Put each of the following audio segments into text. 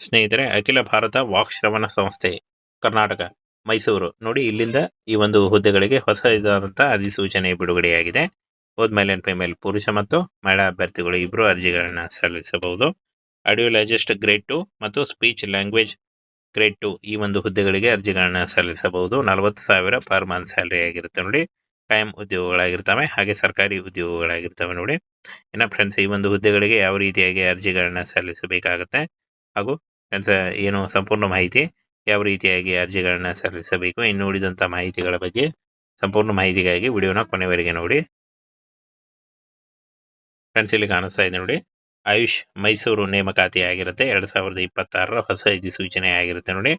ಸ್ನೇಹಿತರೆ, ಅಖಿಲ ಭಾರತ ವಾಕ್ ಶ್ರವಣ ಸಂಸ್ಥೆ ಕರ್ನಾಟಕ ಮೈಸೂರು ನೋಡಿ, ಇಲ್ಲಿಂದ ಈ ಒಂದು ಹುದ್ದೆಗಳಿಗೆ ಹೊಸ ಇದಾದಂಥ ಅಧಿಸೂಚನೆ ಬಿಡುಗಡೆಯಾಗಿದೆ. ಬೋತ್ ಮೇಲ್ ಅಂಡ್ ಫಿಮೇಲ್ ಪುರುಷ ಮತ್ತು ಮಹಿಳಾ ಅಭ್ಯರ್ಥಿಗಳು ಇಬ್ಬರು ಅರ್ಜಿಗಳನ್ನ ಸಲ್ಲಿಸಬಹುದು. ಆಡಿಯೋಲಜಿಸ್ಟ್ ಗ್ರೇಡ್ 2 ಮತ್ತು ಸ್ಪೀಚ್ ಲ್ಯಾಂಗ್ವೇಜ್ ಗ್ರೇಡ್ 2 ಈ ಒಂದು ಹುದ್ದೆಗಳಿಗೆ ಅರ್ಜಿಗಳನ್ನ ಸಲ್ಲಿಸಬಹುದು. 40,000 ಪರ್ ಮಂತ್ ಸ್ಯಾಲರಿ ಆಗಿರುತ್ತೆ ನೋಡಿ. ಕಾಯಂ ಉದ್ಯೋಗಗಳಾಗಿರ್ತವೆ, ಹಾಗೆ ಸರ್ಕಾರಿ ಉದ್ಯೋಗಗಳಾಗಿರ್ತವೆ ನೋಡಿ. ಇನ್ನು ಫ್ರೆಂಡ್ಸ್, ಈ ಒಂದು ಹುದ್ದೆಗಳಿಗೆ ಯಾವ ರೀತಿಯಾಗಿ ಅರ್ಜಿಗಳನ್ನ ಸಲ್ಲಿಸಬೇಕಾಗತ್ತೆ ಹಾಗೂ ಫ್ರೆಂಡ್ಸ್ ಏನು ಸಂಪೂರ್ಣ ಮಾಹಿತಿ, ಯಾವ ರೀತಿಯಾಗಿ ಅರ್ಜಿಗಳನ್ನ ಸಲ್ಲಿಸಬೇಕು, ಇನ್ನು ಉಳಿದಂಥ ಮಾಹಿತಿಗಳ ಬಗ್ಗೆ ಸಂಪೂರ್ಣ ಮಾಹಿತಿಗಾಗಿ ವಿಡಿಯೋನ ಕೊನೆವರೆಗೆ ನೋಡಿ. ಫ್ರೆಂಡ್ಸ್, ಇಲ್ಲಿ ಕಾಣಿಸ್ತಾ ಇದೆ ನೋಡಿ, ಆಯುಷ್ ಮೈಸೂರು ನೇಮಕಾತಿ ಆಗಿರುತ್ತೆ. 2026 ಹೊಸ ಅಧಿಸೂಚನೆ ಆಗಿರುತ್ತೆ ನೋಡಿ.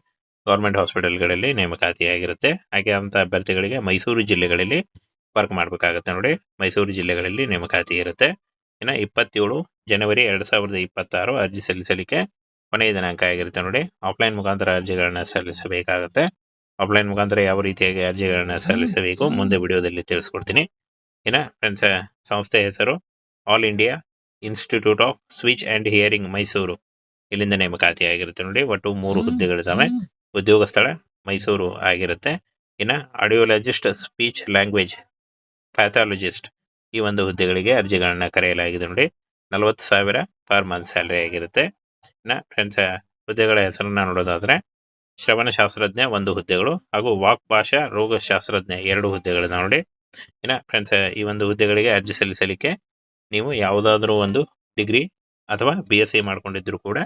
ಗೌರ್ಮೆಂಟ್ ಹಾಸ್ಪಿಟಲ್ಗಳಲ್ಲಿ ನೇಮಕಾತಿ ಆಗಿರುತ್ತೆ. ಹಾಗೆ ಅಂತ ಅಭ್ಯರ್ಥಿಗಳಿಗೆ ಮೈಸೂರು ಜಿಲ್ಲೆಗಳಲ್ಲಿ ವರ್ಕ್ ಮಾಡಬೇಕಾಗುತ್ತೆ ನೋಡಿ. ಮೈಸೂರು ಜಿಲ್ಲೆಗಳಲ್ಲಿ ನೇಮಕಾತಿ ಇರುತ್ತೆ. ಇನ್ನು 27 ಜನವರಿ 2026 ಅರ್ಜಿ ಸಲ್ಲಿಸಲಿಕ್ಕೆ ಕೊನೆಯ ದಿನಾಂಕ ಆಗಿರುತ್ತೆ ನೋಡಿ. ಆಫ್ಲೈನ್ ಮುಖಾಂತರ ಅರ್ಜಿಗಳನ್ನ ಸಲ್ಲಿಸಬೇಕಾಗುತ್ತೆ. ಆಫ್ಲೈನ್ ಮುಖಾಂತರ ಯಾವ ರೀತಿಯಾಗಿ ಅರ್ಜಿಗಳನ್ನ ಸಲ್ಲಿಸಬೇಕು ಮುಂದೆ ವಿಡಿಯೋದಲ್ಲಿ ತಿಳಿಸ್ಕೊಡ್ತೀನಿ. ಇನ್ನು ಫ್ರೆಂಡ್ಸ್, ಸಂಸ್ಥೆ ಹೆಸರು all India Institute of Speech and hearing Mysuru, ಇಲ್ಲಿಂದ ನೇಮಕಾತಿ ಆಗಿರುತ್ತೆ ನೋಡಿ. ಒಟ್ಟು 3 ಹುದ್ದೆಗಳಿದ್ದಾವೆ. ಉದ್ಯೋಗ ಸ್ಥಳ ಮೈಸೂರು ಆಗಿರುತ್ತೆ. ಇನ್ನು ಆಡಿಯೋಲಜಿಸ್ಟ್, ಸ್ಪೀಚ್ ಲ್ಯಾಂಗ್ವೇಜ್ ಪ್ಯಾಥಾಲಜಿಸ್ಟ್ ಈ ಒಂದು ಹುದ್ದೆಗಳಿಗೆ ಅರ್ಜಿಗಳನ್ನ ಕರೆಯಲಾಗಿದೆ ನೋಡಿ. 40,000 ಪರ್ ಮಂತ್ ಸ್ಯಾಲರಿ ಆಗಿರುತ್ತೆ. ಇನ್ನು ಫ್ರೆಂಡ್ಸ್, ಹುದ್ದೆಗಳ ಹೆಸರನ್ನ ನೋಡೋದಾದ್ರೆ ಶ್ರವಣಶಾಸ್ತ್ರಜ್ಞ 1 ಹುದ್ದೆಗಳು ಹಾಗೂ ವಾಕ್ ಭಾಷಾ ರೋಗಶಾಸ್ತ್ರಜ್ಞ 2 ಹುದ್ದೆಗಳಿದಾವೆ ನೋಡಿ. ಇನ್ನು ಫ್ರೆಂಡ್ಸ್, ಈ ಒಂದು ಹುದ್ದೆಗಳಿಗೆ ಅರ್ಜಿ ಸಲ್ಲಿಸಲಿಕ್ಕೆ ನೀವು ಯಾವುದಾದ್ರೂ ಒಂದು ಡಿಗ್ರಿ ಅಥವಾ BSc ಮಾಡ್ಕೊಂಡಿದ್ರು ಕೂಡ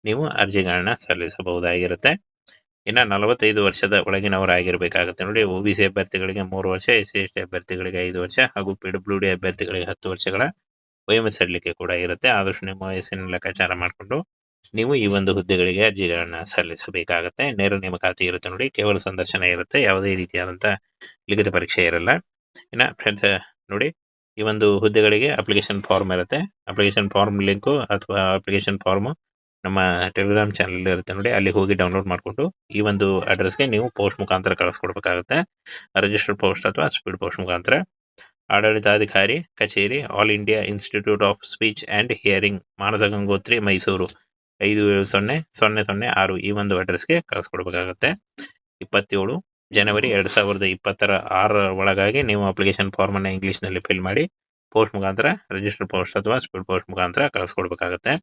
ನೀವು ಅರ್ಜಿಗಳನ್ನ ಸಲ್ಲಿಸಬಹುದಾಗಿರುತ್ತೆ. ಇನ್ನು 45 ವರ್ಷದ ಒಳಗಿನವರಾಗಿರ್ಬೇಕಾಗುತ್ತೆ ನೋಡಿ. OBC ಅಭ್ಯರ್ಥಿಗಳಿಗೆ 3 ವರ್ಷ, SC/ST ಅಭ್ಯರ್ಥಿಗಳಿಗೆ 5 ವರ್ಷ ಹಾಗೂ PWD ಅಭ್ಯರ್ಥಿಗಳಿಗೆ 10 ವರ್ಷಗಳ ವಯೋಮಿತಿ ಕೂಡ ಇರುತ್ತೆ. ಆದಷ್ಟು ನಿಮ್ಮ ವಯಸ್ಸಿನ ಲೆಕ್ಕಾಚಾರ ಮಾಡಿಕೊಂಡು ನೀವು ಈ ಒಂದು ಹುದ್ದೆಗಳಿಗೆ ಅರ್ಜಿಗಳನ್ನ ಸಲ್ಲಿಸಬೇಕಾಗತ್ತೆ. ನೇರ ನೇಮಕಾತಿ ಇರುತ್ತೆ ನೋಡಿ. ಕೇವಲ ಸಂದರ್ಶನ ಇರುತ್ತೆ, ಯಾವುದೇ ರೀತಿಯಾದಂಥ ಲಿಖಿತ ಪರೀಕ್ಷೆ ಇರಲ್ಲ. ಇನ್ನು ಫ್ರೆಂಡ್ಸ್ ನೋಡಿ, ಈ ಒಂದು ಹುದ್ದೆಗಳಿಗೆ ಅಪ್ಲಿಕೇಶನ್ ಫಾರ್ಮ್ ಇರುತ್ತೆ. ಅಪ್ಲಿಕೇಶನ್ ಫಾರ್ಮ್ ಲಿಂಕು ಅಥವಾ ಅಪ್ಲಿಕೇಶನ್ ಫಾರ್ಮು ನಮ್ಮ ಟೆಲಿಗ್ರಾಮ್ ಚಾನಲ್ ಇರುತ್ತೆ ನೋಡಿ. ಅಲ್ಲಿ ಹೋಗಿ ಡೌನ್ಲೋಡ್ ಮಾಡಿಕೊಂಡು ಈ ಒಂದು ಅಡ್ರೆಸ್ಗೆ ನೀವು ಪೋಸ್ಟ್ ಮುಖಾಂತರ ಕಳಿಸ್ಕೊಡ್ಬೇಕಾಗುತ್ತೆ. ರಿಜಿಸ್ಟರ್ಡ್ ಪೋಸ್ಟ್ ಅಥವಾ ಸ್ಪೀಡ್ ಪೋಸ್ಟ್ ಮುಖಾಂತರ. ಆಡಳಿತಾಧಿಕಾರಿ ಕಚೇರಿ All India Institute of Speech and Hearing, Manasa Gangotri, Mysuru 57006 ಈ ಒಂದು ಅಡ್ರೆಸ್ಗೆ ಕಳಿಸ್ಕೊಡ್ಬೇಕಾಗತ್ತೆ. 27 ಜನವರಿ 2026 ಒಳಗಾಗಿ ನೀವು ಅಪ್ಲಿಕೇಶನ್ ಫಾರ್ಮನ್ನು ಇಂಗ್ಲೀಷ್ನಲ್ಲಿ ಫಿಲ್ ಮಾಡಿ ಪೋಸ್ಟ್ ಮುಖಾಂತರ, ರಿಜಿಸ್ಟರ್ ಪೋಸ್ಟ್ ಅಥವಾ ಸ್ಪೀಡ್ ಪೋಸ್ಟ್ ಮುಖಾಂತರ ಕಳಿಸ್ಕೊಡ್ಬೇಕಾಗತ್ತೆ.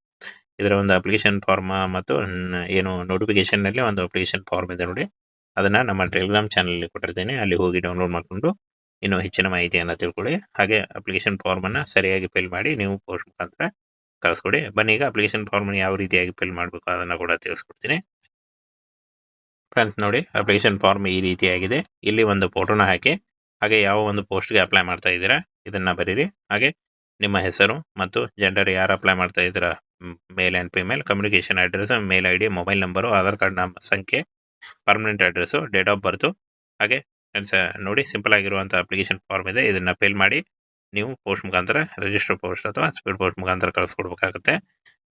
ಇದರ ಒಂದು ಅಪ್ಲಿಕೇಶನ್ ಫಾರ್ಮ್ ಮತ್ತು ಏನು ನೋಟಿಫಿಕೇಶನ್ನಲ್ಲಿ ಒಂದು ಅಪ್ಲಿಕೇಶನ್ ಫಾರ್ಮ್ ಇದೆ ನೋಡಿ, ಅದನ್ನು ನಮ್ಮ ಟೆಲಿಗ್ರಾಮ್ ಚಾನಲಲ್ಲಿ ಕೊಟ್ಟಿರ್ತೇನೆ. ಅಲ್ಲಿ ಹೋಗಿ ಡೌನ್ಲೋಡ್ ಮಾಡಿಕೊಂಡು ಇನ್ನೂ ಹೆಚ್ಚಿನ ಮಾಹಿತಿಯನ್ನು ತಿಳ್ಕೊಳ್ಳಿ. ಹಾಗೆ ಅಪ್ಲಿಕೇಶನ್ ಫಾರ್ಮನ್ನು ಸರಿಯಾಗಿ ಫಿಲ್ ಮಾಡಿ ನೀವು ಪೋಸ್ಟ್ ಮುಖಾಂತರ ಕಳಿಸ್ಕೊಡಿ. ಬನ್ನಿ, ಈಗ ಅಪ್ಲಿಕೇಶನ್ ಫಾರ್ಮನ್ನು ಯಾವ ರೀತಿಯಾಗಿ ಫಿಲ್ ಮಾಡಬೇಕು ಅದನ್ನು ಕೂಡ ತಿಳಿಸ್ಕೊಡ್ತೀನಿ. ಫ್ರೆಂಡ್ಸ್ ನೋಡಿ, ಅಪ್ಲಿಕೇಶನ್ ಫಾರ್ಮ್ ಈ ರೀತಿಯಾಗಿದೆ. ಇಲ್ಲಿ ಒಂದು ಫೋಟೋನ ಹಾಕಿ, ಹಾಗೆ ಯಾವ ಒಂದು ಪೋಸ್ಟ್ಗೆ ಅಪ್ಲೈ ಮಾಡ್ತಾ ಇದ್ದೀರಾ ಇದನ್ನು ಬರೀರಿ. ಹಾಗೆ ನಿಮ್ಮ ಹೆಸರು ಮತ್ತು ಜೆಂಡರ್, ಯಾರು ಅಪ್ಲೈ ಮಾಡ್ತಾ ಇದ್ದೀರಾ, male and female, communication address, mail ID, mobile number, Aadhaar card ಸಂಖ್ಯೆ, permanent address, date of birth. ಹಾಗೆ ಫ್ರೆಂಡ್ಸ್ ನೋಡಿ, ಸಿಂಪಲ್ ಆಗಿರುವಂಥ ಅಪ್ಲಿಕೇಶನ್ ಫಾರ್ಮ್ ಇದೆ. ಇದನ್ನು ಫಿಲ್ ಮಾಡಿ ನೀವು ಪೋಸ್ಟ್ ಮುಖಾಂತರ, ರಿಜಿಸ್ಟರ್ ಪೋಸ್ಟ್ ಅಥವಾ ಸ್ಪೀಡ್ ಪೋಸ್ಟ್ ಮುಖಾಂತರ ಕಳಿಸ್ಕೊಡ್ಬೇಕಾಗುತ್ತೆ.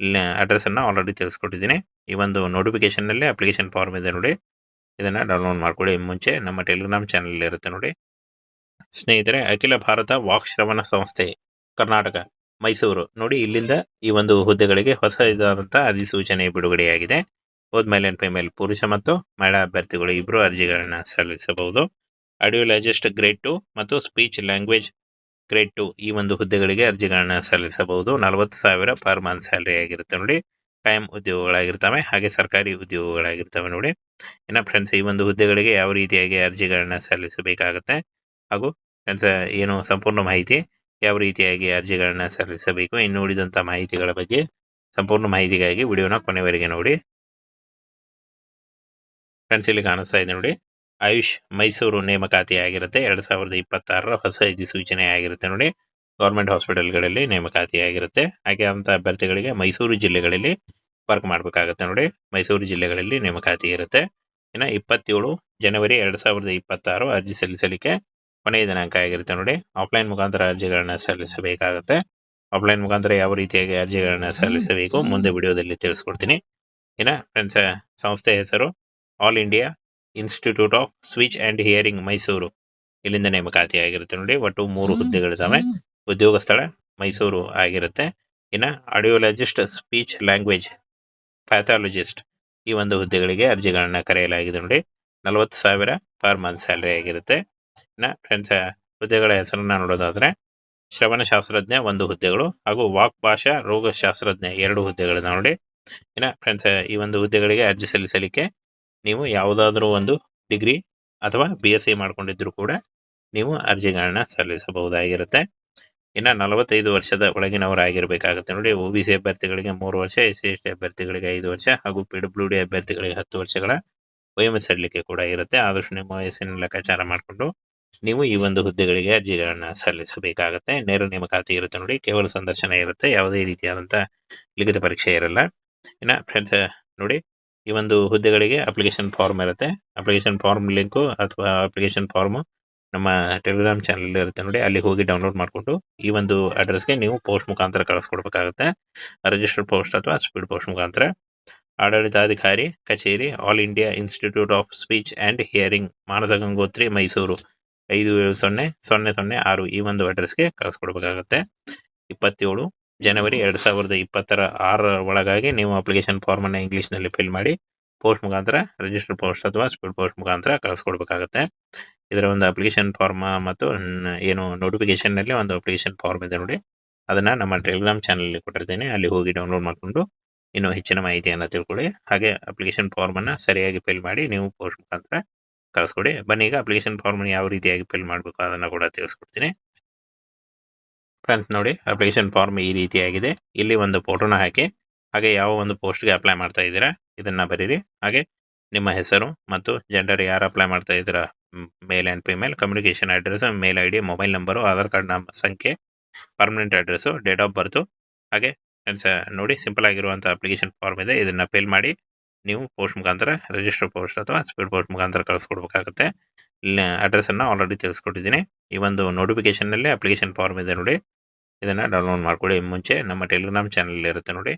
ಇಲ್ಲಿ ಅಡ್ರೆಸ್ಸನ್ನು ಆಲ್ರೆಡಿ ತಿಳಿಸ್ಕೊಟ್ಟಿದ್ದೀನಿ. ಈ ಒಂದು ನೋಟಿಫಿಕೇಷನ್ನಲ್ಲಿ ಅಪ್ಲಿಕೇಶನ್ ಫಾರ್ಮ್ ಇದೆ ನೋಡಿ, ಇದನ್ನು ಡೌನ್ಲೋಡ್ ಮಾಡ್ಕೊಳ್ಳಿ. ಮುಂಚೆ ನಮ್ಮ ಟೆಲಿಗ್ರಾಮ್ ಚಾನಲ್ ಇರುತ್ತೆ ನೋಡಿ. ಸ್ನೇಹಿತರೆ, ಅಖಿಲ ಭಾರತ ವಾಕ್ ಶ್ರವಣ ಸಂಸ್ಥೆ ಕರ್ನಾಟಕ ಮೈಸೂರು ನೋಡಿ, ಇಲ್ಲಿಂದ ಈ ಒಂದು ಹುದ್ದೆಗಳಿಗೆ ಹೊಸ ಇದಾದಂಥ ಅಧಿಸೂಚನೆ ಬಿಡುಗಡೆಯಾಗಿದೆ. ಬೋತ್ ಮೇಲ್ ಆ್ಯಂಡ್ ಫಿಮೇಲ್ ಪುರುಷ ಮತ್ತು ಮಹಿಳಾ ಅಭ್ಯರ್ಥಿಗಳು ಇಬ್ಬರು ಅರ್ಜಿಗಳನ್ನ ಸಲ್ಲಿಸಬಹುದು. ಆಡಿಯೋಲಜಿಸ್ಟ್ ಗ್ರೇಡ್ 2 ಮತ್ತು ಸ್ಪೀಚ್ ಲ್ಯಾಂಗ್ವೇಜ್ ಗ್ರೇಡ್ 2 ಈ ಒಂದು ಹುದ್ದೆಗಳಿಗೆ ಅರ್ಜಿಗಳನ್ನ ಸಲ್ಲಿಸಬಹುದು. 40,000 ಪರ್ ಮಂತ್ ಸ್ಯಾಲರಿ ಆಗಿರುತ್ತೆ ನೋಡಿ. ಕಾಯಂ ಉದ್ಯೋಗಗಳಾಗಿರ್ತವೆ, ಹಾಗೆ ಸರ್ಕಾರಿ ಉದ್ಯೋಗಗಳಾಗಿರ್ತವೆ ನೋಡಿ. ಇನ್ನು ಫ್ರೆಂಡ್ಸ್, ಈ ಒಂದು ಹುದ್ದೆಗಳಿಗೆ ಯಾವ ರೀತಿಯಾಗಿ ಅರ್ಜಿಗಳನ್ನ ಸಲ್ಲಿಸಬೇಕಾಗತ್ತೆ ಹಾಗೂ ಫ್ರೆಂಡ್ಸ್ ಏನು ಸಂಪೂರ್ಣ ಮಾಹಿತಿ, ಯಾವ ರೀತಿಯಾಗಿ ಅರ್ಜಿಗಳನ್ನ ಸಲ್ಲಿಸಬೇಕು, ಇನ್ನು ಉಳಿದಂಥ ಮಾಹಿತಿಗಳ ಬಗ್ಗೆ ಸಂಪೂರ್ಣ ಮಾಹಿತಿಗಾಗಿ ವಿಡಿಯೋನ ಕೊನೆವರೆಗೆ ನೋಡಿ. ಫ್ರೆಂಡ್ಸ್, ಇಲ್ಲಿ ಕಾಣಿಸ್ತಾ ಇದೆ ನೋಡಿ, ಆಯುಷ್ ಮೈಸೂರು ನೇಮಕಾತಿ ಆಗಿರುತ್ತೆ. 2026 ಹೊಸ ಅಧಿಸೂಚನೆ ಆಗಿರುತ್ತೆ ನೋಡಿ. ಗೌರ್ಮೆಂಟ್ ಹಾಸ್ಪಿಟಲ್ಗಳಲ್ಲಿ ನೇಮಕಾತಿ ಆಗಿರುತ್ತೆ. ಹಾಗೆ ಅಂತ ಅಭ್ಯರ್ಥಿಗಳಿಗೆ ಮೈಸೂರು ಜಿಲ್ಲೆಗಳಲ್ಲಿ ವರ್ಕ್ ಮಾಡಬೇಕಾಗುತ್ತೆ ನೋಡಿ. ಮೈಸೂರು ಜಿಲ್ಲೆಗಳಲ್ಲಿ ನೇಮಕಾತಿ ಇರುತ್ತೆ. ಇನ್ನು 27 ಜನವರಿ 2026 ಅರ್ಜಿ ಸಲ್ಲಿಸಲಿಕ್ಕೆ ಕೊನೆಯ ದಿನಾಂಕ ಆಗಿರುತ್ತೆ ನೋಡಿ. ಆಫ್ಲೈನ್ ಮುಖಾಂತರ ಅರ್ಜಿಗಳನ್ನ ಸಲ್ಲಿಸಬೇಕಾಗುತ್ತೆ. ಆಫ್ಲೈನ್ ಮುಖಾಂತರ ಯಾವ ರೀತಿಯಾಗಿ ಅರ್ಜಿಗಳನ್ನ ಸಲ್ಲಿಸಬೇಕು ಮುಂದೆ ವಿಡಿಯೋದಲ್ಲಿ ತಿಳಿಸ್ಕೊಡ್ತೀನಿ. ಇನ್ನು ಫ್ರೆಂಡ್ಸ್, ಸಂಸ್ಥೆ ಹೆಸರು all India Institute of Speech and hearing Mysuru, ಇಲ್ಲಿಂದ ನೇಮಕಾತಿ ಆಗಿರುತ್ತೆ ನೋಡಿ. ಒಟ್ಟು 3 ಹುದ್ದೆಗಳಿದ್ದಾವೆ. ಉದ್ಯೋಗ ಸ್ಥಳ ಮೈಸೂರು ಆಗಿರುತ್ತೆ. ಇನ್ನು ಆಡಿಯೋಲಜಿಸ್ಟ್, ಸ್ಪೀಚ್ ಲ್ಯಾಂಗ್ವೇಜ್ ಪ್ಯಾಥಾಲಜಿಸ್ಟ್ ಈ ಒಂದು ಹುದ್ದೆಗಳಿಗೆ ಅರ್ಜಿಗಳನ್ನ ಕರೆಯಲಾಗಿದೆ ನೋಡಿ. 40,000 ಪರ್ ಮಂತ್ ಸ್ಯಾಲರಿ ಆಗಿರುತ್ತೆ. ಇನ್ನು ಫ್ರೆಂಡ್ಸ್, ಹುದ್ದೆಗಳ ಹೆಸರನ್ನ ನೋಡೋದಾದ್ರೆ ಶ್ರವಣಶಾಸ್ತ್ರಜ್ಞ 1 ಹುದ್ದೆಗಳು ಹಾಗೂ ವಾಕ್ ಭಾಷಾ ರೋಗಶಾಸ್ತ್ರಜ್ಞ 2 ಹುದ್ದೆಗಳಿದೆ ನೋಡಿ. ಇನ್ನು ಫ್ರೆಂಡ್ಸ್, ಈ ಒಂದು ಹುದ್ದೆಗಳಿಗೆ ಅರ್ಜಿ ಸಲ್ಲಿಸಲಿಕ್ಕೆ ನೀವು ಯಾವುದಾದ್ರೂ ಒಂದು ಡಿಗ್ರಿ ಅಥವಾ BSc ಮಾಡ್ಕೊಂಡಿದ್ರು ಕೂಡ ನೀವು ಅರ್ಜಿಗಳನ್ನ ಸಲ್ಲಿಸಬಹುದಾಗಿರುತ್ತೆ. ಇನ್ನು 45 ವರ್ಷದ ಒಳಗಿನವರಾಗಿರ್ಬೇಕಾಗುತ್ತೆ ನೋಡಿ. OBC ಅಭ್ಯರ್ಥಿಗಳಿಗೆ 3 ವರ್ಷ, SC/ST ಅಭ್ಯರ್ಥಿಗಳಿಗೆ 5 ವರ್ಷ ಹಾಗೂ PWD ಅಭ್ಯರ್ಥಿಗಳಿಗೆ 10 ವರ್ಷಗಳ ವಯೋಮಿತಿ ಕೂಡ ಇರುತ್ತೆ. ಆದಷ್ಟು ನಿಮ್ಮ ವಯಸ್ಸಿನ ಲೆಕ್ಕಾಚಾರ ಮಾಡಿಕೊಂಡು ನೀವು ಈ ಒಂದು ಹುದ್ದೆಗಳಿಗೆ ಅರ್ಜಿಗಳನ್ನ ಸಲ್ಲಿಸಬೇಕಾಗತ್ತೆ. ನೇರ ನೇಮಕಾತಿ ಇರುತ್ತೆ ನೋಡಿ. ಕೇವಲ ಸಂದರ್ಶನ ಇರುತ್ತೆ, ಯಾವುದೇ ರೀತಿಯಾದಂಥ ಲಿಖಿತ ಪರೀಕ್ಷೆ ಇರಲ್ಲ. ಇನ್ನು ಫ್ರೆಂಡ್ಸ್ ನೋಡಿ, ಈ ಒಂದು ಹುದ್ದೆಗಳಿಗೆ ಅಪ್ಲಿಕೇಶನ್ ಫಾರ್ಮ್ ಇರುತ್ತೆ. ಅಪ್ಲಿಕೇಶನ್ ಫಾರ್ಮ್ ಲಿಂಕು ಅಥವಾ ಅಪ್ಲಿಕೇಶನ್ ಫಾರ್ಮ್ ನಮ್ಮ ಟೆಲಿಗ್ರಾಮ್ ಚಾನಲ್ ಇರುತ್ತೆ ನೋಡಿ. ಅಲ್ಲಿ ಹೋಗಿ ಡೌನ್ಲೋಡ್ ಮಾಡಿಕೊಂಡು ಈ ಒಂದು ಅಡ್ರೆಸ್ಗೆ ನೀವು ಪೋಸ್ಟ್ ಮುಖಾಂತರ ಕಳಿಸ್ಕೊಡ್ಬೇಕಾಗುತ್ತೆ. ರಿಜಿಸ್ಟರ್ಡ್ ಪೋಸ್ಟ್ ಅಥವಾ ಸ್ಪೀಡ್ ಪೋಸ್ಟ್ ಮುಖಾಂತರ. ಆಡಳಿತಾಧಿಕಾರಿ ಕಚೇರಿ, All India Institute of Speech and Hearing, Manasa Gangotri, Mysuru 570006 ಈ ಒಂದು ಅಡ್ರೆಸ್ಗೆ ಕಳಿಸ್ಕೊಡ್ಬೇಕಾಗುತ್ತೆ. 27 ಜನವರಿ 2026 ಒಳಗಾಗಿ ನೀವು ಅಪ್ಲಿಕೇಶನ್ ಫಾರ್ಮನ್ನು ಇಂಗ್ಲೀಷ್ನಲ್ಲಿ ಫಿಲ್ ಮಾಡಿ ಪೋಸ್ಟ್ ಮುಖಾಂತರ ರಿಜಿಸ್ಟರ್ ಪೋಸ್ಟ್ ಅಥವಾ ಸ್ಪೀಡ್ ಪೋಸ್ಟ್ ಮುಖಾಂತರ ಕಳಿಸ್ಕೊಡ್ಬೇಕಾಗುತ್ತೆ. ಇದರ ಒಂದು ಅಪ್ಲಿಕೇಶನ್ ಫಾರ್ಮ್ ಮತ್ತು ಏನು ನೋಟಿಫಿಕೇಶನ್ನಲ್ಲಿ ಒಂದು ಅಪ್ಲಿಕೇಶನ್ ಫಾರ್ಮ್ ಇದೆ ನೋಡಿ, ಅದನ್ನು ನಮ್ಮ ಟೆಲಿಗ್ರಾಮ್ ಚಾನಲಲ್ಲಿ ಕೊಟ್ಟಿರ್ತೇನೆ. ಅಲ್ಲಿ ಹೋಗಿ ಡೌನ್ಲೋಡ್ ಮಾಡಿಕೊಂಡು ಇನ್ನೂ ಹೆಚ್ಚಿನ ಮಾಹಿತಿಯನ್ನು ತಿಳ್ಕೊಳ್ಳಿ. ಹಾಗೆ ಅಪ್ಲಿಕೇಶನ್ ಫಾರ್ಮನ್ನು ಸರಿಯಾಗಿ ಫಿಲ್ ಮಾಡಿ ನೀವು ಪೋಸ್ಟ್ ಮುಖಾಂತರ ಕಳಿಸ್ಕೊಡಿ. ಬನ್ನಿ, ಈಗ ಅಪ್ಲಿಕೇಶನ್ ಫಾರ್ಮನ್ನು ಯಾವ ರೀತಿಯಾಗಿ ಫಿಲ್ ಮಾಡಬೇಕು ಅದನ್ನು ಕೂಡ ತಿಳಿಸ್ಕೊಡ್ತೀನಿ. ಫ್ರೆಂಡ್ಸ್ ನೋಡಿ, ಅಪ್ಲಿಕೇಶನ್ ಫಾರ್ಮ್ ಈ ರೀತಿಯಾಗಿದೆ. ಇಲ್ಲಿ ಒಂದು ಫೋಟೋನ ಹಾಕಿ, ಹಾಗೆ ಯಾವ ಒಂದು ಪೋಸ್ಟ್ಗೆ ಅಪ್ಲೈ ಮಾಡ್ತಾ ಇದ್ದೀರಾ ಇದನ್ನು ಬರೀರಿ. ಹಾಗೆ ನಿಮ್ಮ ಹೆಸರು ಮತ್ತು ಜೆಂಡರ್, ಯಾರು ಅಪ್ಲೈ ಮಾಡ್ತಾ ಇದ್ದೀರಾ, male and female, communication address, mail ID, mobile number, Aadhaar card ಸಂಖ್ಯೆ, permanent address, date of birth. ಹಾಗೆ ಫ್ರೆಂಡ್ಸ್ ನೋಡಿ, ಸಿಂಪಲ್ ಆಗಿರುವಂಥ ಅಪ್ಲಿಕೇಶನ್ ಫಾರ್ಮ್ ಇದೆ. ಇದನ್ನು ಫಿಲ್ ಮಾಡಿ ನೀವು ಪೋಸ್ಟ್ ಮುಖಾಂತರ ರಿಜಿಸ್ಟರ್ ಪೋಸ್ಟ್ ಅಥವಾ ಸ್ಪೀಡ್ ಪೋಸ್ಟ್ ಮುಖಾಂತರ ಕಳಿಸ್ಕೊಡ್ಬೇಕಾಗುತ್ತೆ. ಇಲ್ಲಿ ಅಡ್ರೆಸ್ಸನ್ನು ಆಲ್ರೆಡಿ ತಿಳಿಸ್ಕೊಟ್ಟಿದ್ದೀನಿ. ಈ ಒಂದು ನೋಟಿಫಿಕೇಷನ್ನಲ್ಲಿ ಅಪ್ಲಿಕೇಶನ್ ಫಾರ್ಮ್ ಇದೆ ನೋಡಿ, ಇದನ್ನು ಡೌನ್ಲೋಡ್ ಮಾಡ್ಕೊಳ್ಳಿ. ಮುಂಚೆ ನಮ್ಮ ಟೆಲಿಗ್ರಾಮ್ ಚಾನಲ್ ಇರುತ್ತೆ ನೋಡಿ,